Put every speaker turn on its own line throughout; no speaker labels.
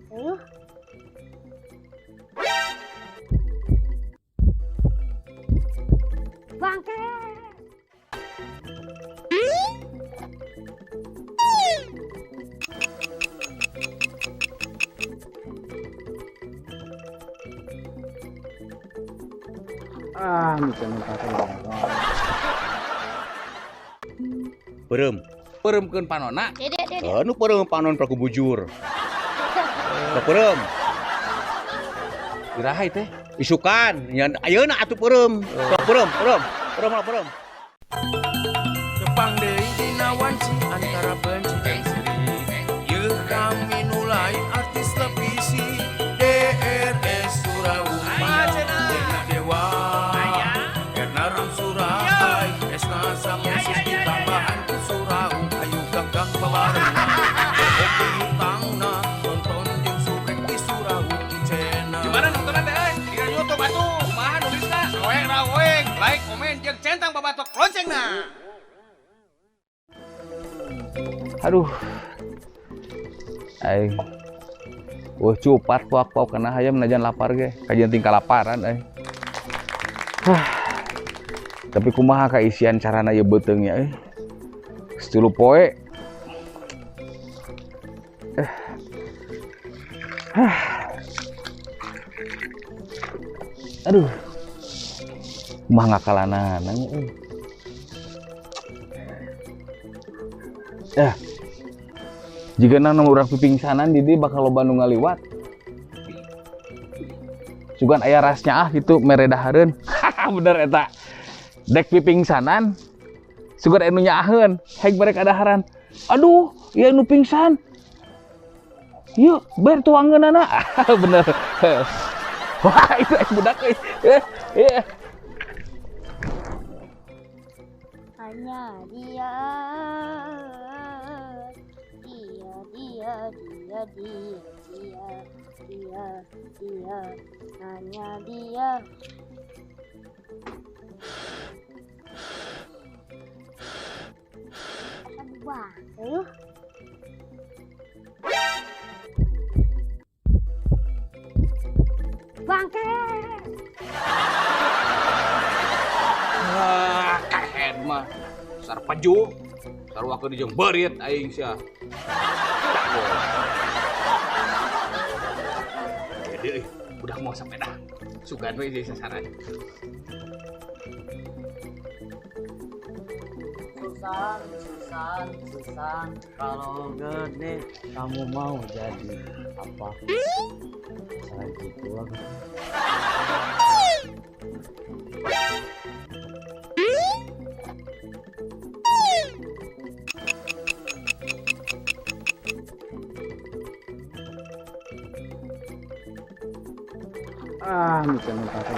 Ayo. Bangke.
Misalnya pakai
Pereumkeun panonna.
Dede.
Nu peureum panon praku bujur. Sok peureum. Iraha teh? Isukan, nya ayeuna atuh peureum. Sok peureum.
Tepang deui dina wanci antara benci jeung siri. Yeuh kami nulai artis televisi DRS Surabaya. Dena Dewa, Erna Ramsurai, Esna Samusis ditambahan ke Surau. Ayu gagak babarengan, oke hutangna nonton jeung subrek di Surau di channel.
Gimana nontonnya teh? Di YouTube atuh. Kumaha nulisna? Soeng raweng, like, komen, jeung centang babatok loncengna.
Aduh. Cupat puak kana hayam najan lapar ge. Kajian tingkah laparan Tapi kumaha kaisian carana ieu beuteungnya Geus 3 poe. Aduh. Kumaha ngakalanana jika nang urang pipingsanan di dieu bakal loba nu ngaliwat. Sugan aya rasnya gitu meredahareun. Bener eta. Dek pipingsanan sugan anu nyaaheun, heg barek adaharan. Aduh, ieu nu pingsan. Ieu ber tuangeunana. Bener. Wah, itu budak euy.
Hanya dia. Dia, hanya dia. Wah, ayo. Bangke.
Kahen mah. Sar peju. Sarua di jeung beurit aing sia. Jadi udah mau sampai dah. Sugan we jadi sasaran.
Susan, kalau gede kamu mau jadi apa? Saya gitu lah. Misalnya pakai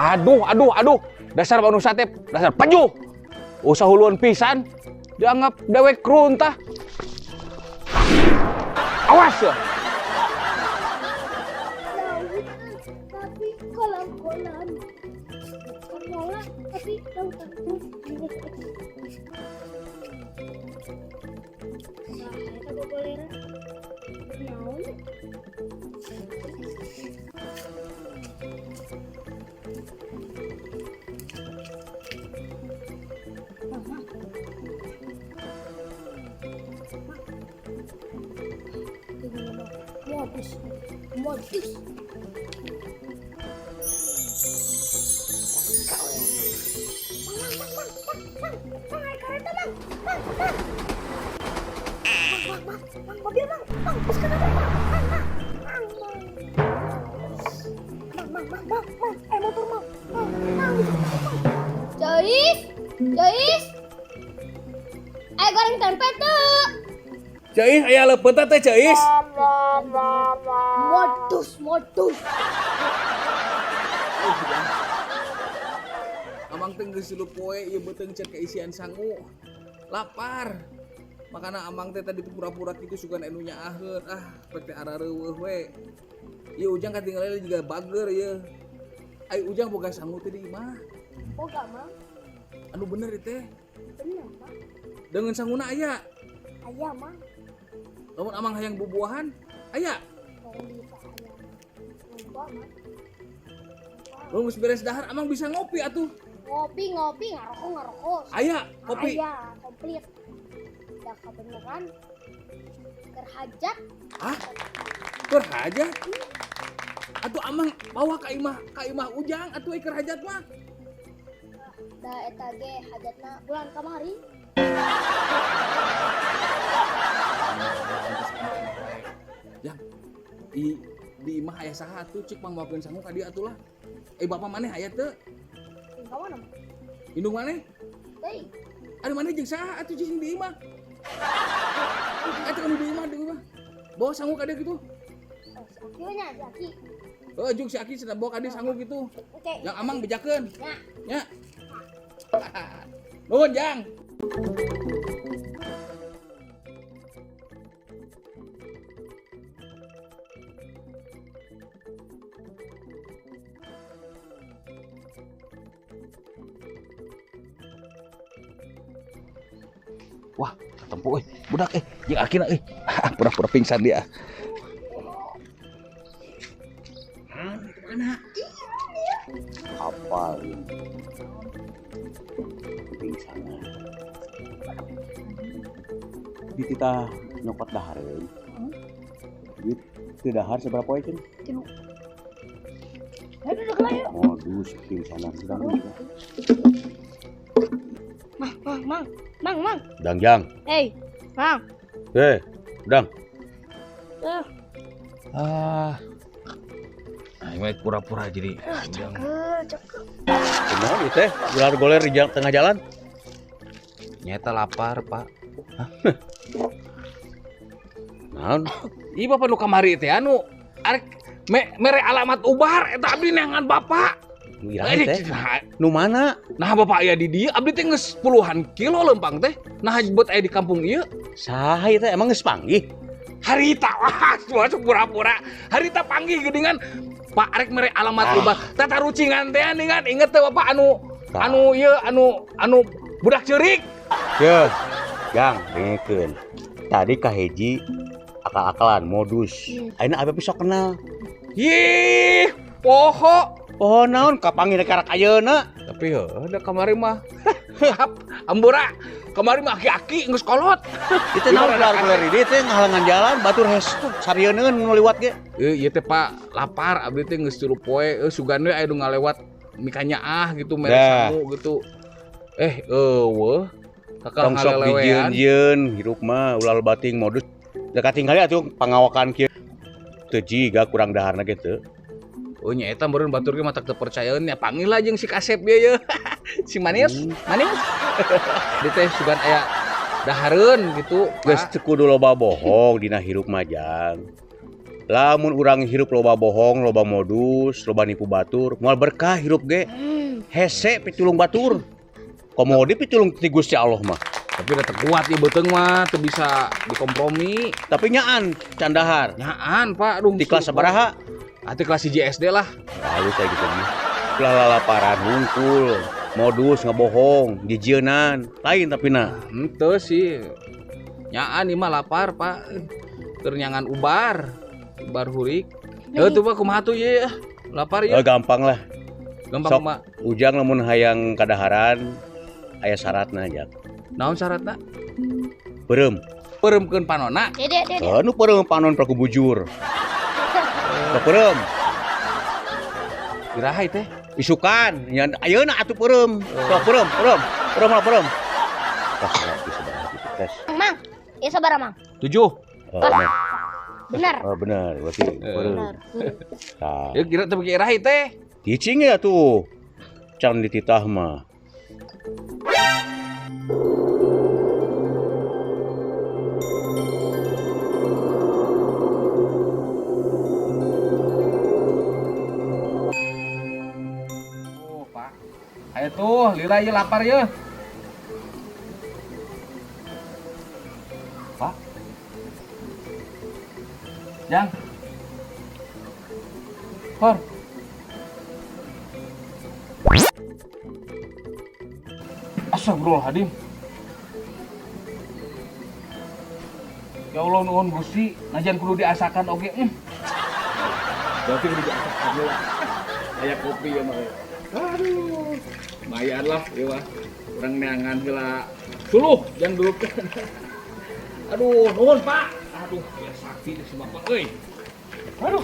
Aduh. Dasar manusia teh, dasar pejuh. Usah huluan pisan. Dianggap dewek kruntah. Awas ya.
Tapi kolam-kolam. Kolam tapi lautan terus. Nah, eta bobolera. Naon? Modus. Jois. Goreng tempe tuh.
Ceis aya leupeut teh Ceis.
Modus.
Amang teh geus 3 poe ieu beuteung can kaisian sangu. Lapar. Makana amang teh tadi pura-pura kitu sugan anu nyaaheun. Pek teh arareuweuh we. Ieu ujang katinggalan juga bager ieu. Ai ujang boga sangu teh di imah.
Boga mah.
Anu bener teh.
Bener, Pak.
Dengan sanguna aya.
Ayam mah.
Lamun amang hayang bubuahan, aya.
Kalau bisa ayam. Lupa mah.
Lamun geus beres dahar amang bisa ngopi atuh.
Ngopi ngarokok.
Aya kopi.
Aya, komplit. Udah kebeneran. Kerhajat.
Hah? Keur hajat. Atuh amang bawa ka imah Ujang atuh keur hajat mah.
Da eta ge hajatna bulan kamari.
Yang di imah aya saha atuh cik mangwakeun sangu ka dieu atuh lah. Bapak maneh aya teu?
Ka mana mah?
Indung maneh?
Teuing.
Anu maneh jeung saha atuh cing di imah? Atuh anu di imah. Bawa sangu ka dieu kitu.
Oh, si Aki we nya, si Aki.
Heeh, jeung si Aki cenah bawa ka dieu sangu kitu.
Oke.
Yang amang bejakeun.
Nya.
Nya. Nuhun, Jang.
Wah, ketempu budak jeung akina pura-pura pingsan dia.
Apa ini? Pingsan. Di titah nyokot dahareun. Di dahar seberapa poe cen?
Aduh, udah kelayu.
Modus pingsanan sedang juga.
Mang.
Dangjang.
Hey, Mang.
Dang.
Ini pura-pura jadi Ujang.
Cakep.
Kenapa itu teh? Goler di tengah jalan?
Nyata lapar, Pak.
Naon?
Ih, Bapak nu kamari teh anu arek mere alamat ubar eta abdi neangan Bapak.
Iraha teh. Nu mana?
Nah, Bapak aya di dieu abdi teh geus puluhan kilo lempang teh. Nah, buat aya di kampung ieu.
Saha ieu teh emang geus panggih?
Harita wah, pura-pura. Harita panggih geuningan Pak arek mere alamat ubar. Tata rucingan teh ningan inget teh Bapak anu ieu anu budak ceurik.
Ye, Jang, dengekeun. Tadi kahiji akal-akalan modus. Ayeuna abah bisa kenal.
Yih, poho.
Oh naon kapanggih karak ayeuna?
Tapi ada kamari mah. Ambura, kamari mah aki-aki geus kolot.
Itu naon goler ini teh ngahalangan jalan batur hes sarieun nu liwat ge.
Ieu teh Pak lapar abdi teh geus 3 poe. Sugan we aya nu ngalewat mikanya gitu mere sangu gitu. Eueuh. Kakak
Tong sok dijieun-jieun hirup mah ulah bating modus. Da katingali atuh pangawakan kieu. Teu jiga kurang daharna ge teu.
Oh nya eta meureun batur ge mah tak teu percayaeun nya panggil lah jeung si Kasep ieu. Si Manius. Dia teh sugan aya dahareun gitu.
Geus teu kudu loba bohong dina hirup mah Jang. Lamun urang hirup loba bohong, loba modus, loba nipu batur, moal berkah hirup ge. Hese pitulung batur. Komodi pitulung ti Gusti Allah mah.
Tapi udah terkuat ya beteung mah teu bisa dikompromi.
Tapi nyaan can dahar.
Nyaan Pak, aduh.
Di kelas sabaraha?
Ati kelas 1 SD lah.
Lalu kayak gitu nih. Ulah lalaparan hungkul, modus ngebohong, jijieunan, lain tapi nah.
Henteu sih. Nyaan ieu mah lapar Pak. Keur nyangan ubar hurik. Tuh Pak kumaha tuh ieu? Lapar ieu.
Gampang lah.
Gampang
Sok,
mah.
Ujang lamun hayang kadaharan aya syaratna aja.
Naon syaratna?
Beureum.
Peureumkeun panonna.
Dede.
Nu peureum panon praku bujur. Sok beureum.
Iraha teh?
Isukan, nya ayeuna atuh peureum. Sok beureum. Tes.
Mang. Ya sabar, Mang.
7.
Benar.
Oh benar, berarti beureum. Tah.
Ya kira teh bagi iraha teh.
Cicing ya tuh. Can dititah mah.
Pak. Ayo tuh, lila ieu lapar ye. Pak. Jang. Hor. Astagfirullahaladzim. Ya Allah nuhun Gusti, najan kudu diasakan oge.
Berarti udah diangkat aja lah. Kayak kopi ya mah. Aduh, lumayan lah, ya mah. Orang neangan heula suluh yang dulu kan. Aduh, nuhun Pak. Aduh, ya sakti si Bapak euy. Aduh.